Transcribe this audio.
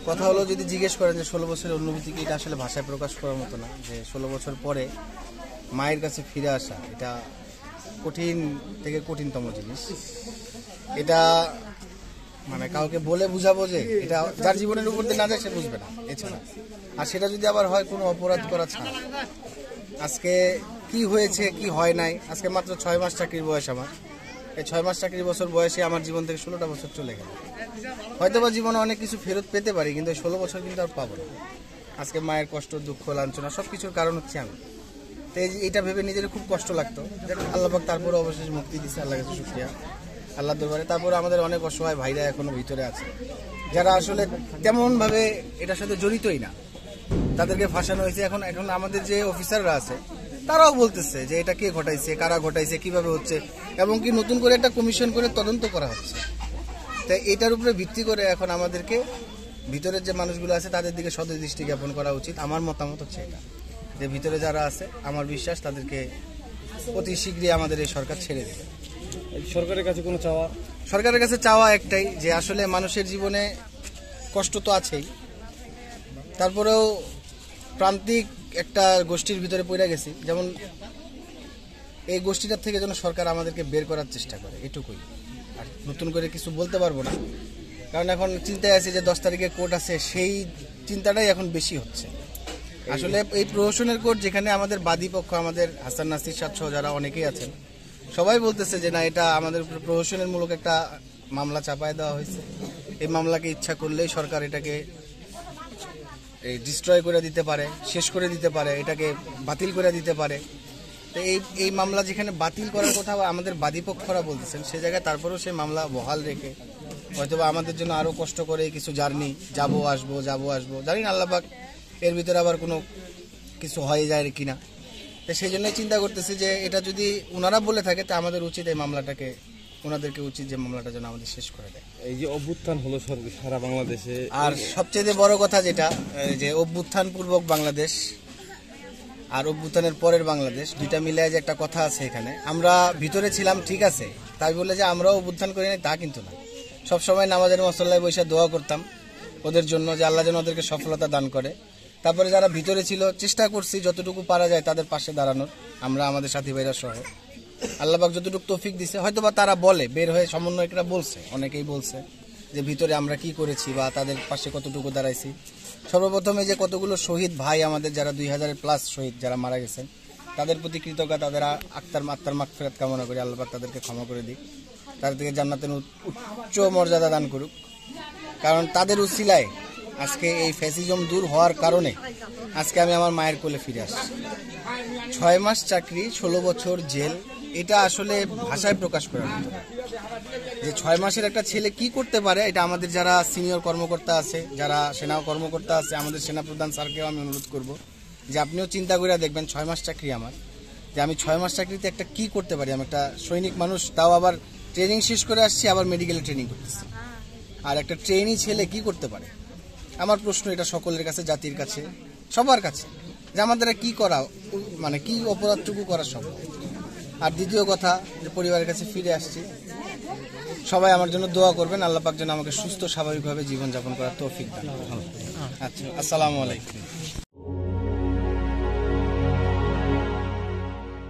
কথা হলো যদি জিজ্ঞেস করেন যে 16 বছরের অনুভূতি কি, এটা আসলে ভাষায় প্রকাশ করার মতো না। যে 16 বছর পরে মায়ের কাছে ফিরে আসা, এটা কঠিন থেকে কঠিনতম জিনিস। এটা মানে কাউকে বলে বুঝাবো যে এটা যার জীবনের উপর দিয়ে না যায় সে বুঝবে না এছাড়া। আর সেটা যদি আবার হয় কোনো অপরাধ করা ছাড়া। আজকে কি হয়েছে কি হয় নাই, আজকে মাত্র 6 মাস চাকরির বয়স আমার। এই 6 মাস চাকরির বছর বয়সে আমার জীবন থেকে 16টা বছর চলে গেল। হয়তো বা জীবনে অনেক কিছু ফেরত পেতে পারি, কিন্তু 16 বছর কিন্তু আর পাবো না। আজকে মায়ের কষ্ট, দুঃখ, লাঞ্ছনা সব কিছুর কারণ হচ্ছে আমি। তো এইটা ভেবে নিজের খুব কষ্ট লাগতো। আল্লাহ পাক তারপরে অবশেষে মুক্তি দিচ্ছে, আল্লাহ কাছে শুকরিয়া, আল্লাহর দরবারে। তারপরে আমাদের অনেক অসহায় ভাইরা এখনো ভিতরে আছে, যারা আসলে তেমনভাবে এটার সাথে জড়িতই না, তাদেরকে ফাঁসানো হয়েছে। এখন আমাদের যে অফিসাররা আছে তারাও বলতেছে যে এটা কে ঘটাইছে, কারা ঘটাইছে, কিভাবে হচ্ছে, এবং কি নতুন করে একটা কমিশন করে তদন্ত করা হচ্ছে। তাই এটার উপরে ভিত্তি করে এখন আমাদেরকে ভিতরের যে মানুষগুলো আছে তাদের দিকে সদৃষ্টি জ্ঞাপন করা উচিত। আমার মতামত হচ্ছে এটা, যে ভিতরে যারা আছে আমার বিশ্বাস তাদেরকে অতি শীঘ্রই আমাদের এই সরকার ছেড়ে দেবে। সরকারের কাছে কোনো চাওয়া? সরকারের কাছে চাওয়া একটাই, যে আসলে মানুষের জীবনে কষ্ট তো আছেই, তারপরেও প্রান্তিক একটা গোষ্ঠীর ভিতরে পড়ে গেছি, যেমন এই গোষ্ঠীটার থেকে যেন সরকার আমাদেরকে বের করার চেষ্টা করে, এটুকুই। আর নতুন করে কিছু বলতে পারবো না, কারণ এখন চিন্তায় আছে যে 10 তারিখে কোর্ট আছে, সেই চিন্তাটাই এখন বেশি হচ্ছে। আসলে এই প্রহসনের কোর্ট, যেখানে আমাদের বাদী পক্ষ, আমাদের হাসান নাসির সাথে যারা অনেকেই আছেন, সবাই বলতেছে যে না, এটা আমাদের প্রহসনের মূলক একটা মামলা চাপায় দেওয়া হয়েছে। এই মামলাকে ইচ্ছা করলেই সরকার এটাকে ডিস্ট্রয় করে দিতে পারে, শেষ করে দিতে পারে, এটাকে বাতিল করে দিতে পারে। তো এই মামলা যেখানে বাতিল করার কথা আমাদের বাদীপক্ষরা বলতেছেন, সে জায়গায় তারপরেও সেই মামলা বহাল রেখে হয়তোবা আমাদের জন্য আরও কষ্ট করে কিছু জার্নি, যাবো আসবো জানি না আল্লাহ পাক এর ভিতরে আবার কোনো কিছু হয়ে যায় কিনা। তো সেই জন্যই চিন্তা করতেছি যে এটা যদি ওনারা বলে থাকে, তা আমাদের উচিত এই মামলাটাকে, ওনাদেরকে উচিত যে মামলাটা যেন আমাদের শেষ করে দেয়। এই যে অভ্যুত্থান হলো সারা বাংলাদেশে, আর সবচেয়ে বড় কথা যেটা, যে অভ্যুত্থান পূর্বক বাংলাদেশ আর অভ্যুত্থানের পরের বাংলাদেশ, দুইটা মিলিয়ে যে একটা কথা আছে এখানে। আমরা ভিতরে ছিলাম ঠিক আছে, তাই বলে যে আমরাও অভ্যুত্থান করি নাই তা কিন্তু না। সবসময় নামাজের মসল্লায় বসে দোয়া করতাম ওদের জন্য, যে আল্লাহ যেন ওদেরকে সফলতা দান করে। তারপরে যারা ভিতরে ছিল, চেষ্টা করছি যতটুকু পারা যায় তাদের পাশে দাঁড়ানোর, আমরা আমাদের সাথী ভাইরা সহ। আল্লাহ পাক যতটুকু তৌফিক দিছে, হয়তোবা তারা বলে, বের হয়ে সমন্বয়করা বলছে, অনেকেই বলছে যে ভিতরে আমরা কি করেছি বা তাদের পাশে কতটুকু দাঁড়াইছি। সর্বপ্রথমে যে কতগুলো শহীদ ভাই আমাদের, যারা 2000+ শহীদ যারা মারা গেছেন, তাদের প্রতি কৃতজ্ঞতা, তাদের আত্মার মাগফিরাত কামনা করি। আল্লাহ পাক তাদেরকে ক্ষমা করে দিক, তাদের থেকে জান্নাতের উচ্চ মর্যাদা দান করুক। কারণ তাদের উসিলায় আজকে এই ফ্যাসিজম দূর হওয়ার কারণে আজকে আমি আমার মায়ের কোলে ফিরে আসছি। 6 মাস চাকরি, 16 বছর জেল, এটা আসলে ভাষায় প্রকাশ করার মতো না। যে 6 মাসের একটা ছেলে কি করতে পারে, এটা আমাদের যারা সিনিয়র কর্মকর্তা আছে, যারা সেনা কর্মকর্তা আছে, আমাদের সেনাপ্রধান স্যারকেও আমি অনুরোধ করব যে আপনিও চিন্তা করে দেখবেন 6 মাস চাকরি আমার, যে আমি 6 মাস চাকরিতে একটা কি করতে পারি। আমি একটা সৈনিক মানুষ, তাও আবার ট্রেনিং শেষ করে আসছি, আবার মেডিকেলে ট্রেনিং করতেছি। আর একটা ট্রেনি ছেলে কি করতে পারে? আমার প্রশ্ন এটা সকলের কাছে, জাতির কাছে, সবার কাছে, যে আমাদের কি করা, মানে কি অপরাধটুকু করা সম্ভব। আর দ্বিতীয় কথা, যে পরিবারের কাছে ফিরে আসছি, সবাই আমার জন্য দোয়া করবেন, আল্লাহ পাক যেন আমাকে সুস্থ স্বাভাবিকভাবে জীবনযাপন করার তৌফিক দান। আচ্ছা, আসসালামু আলাইকুম।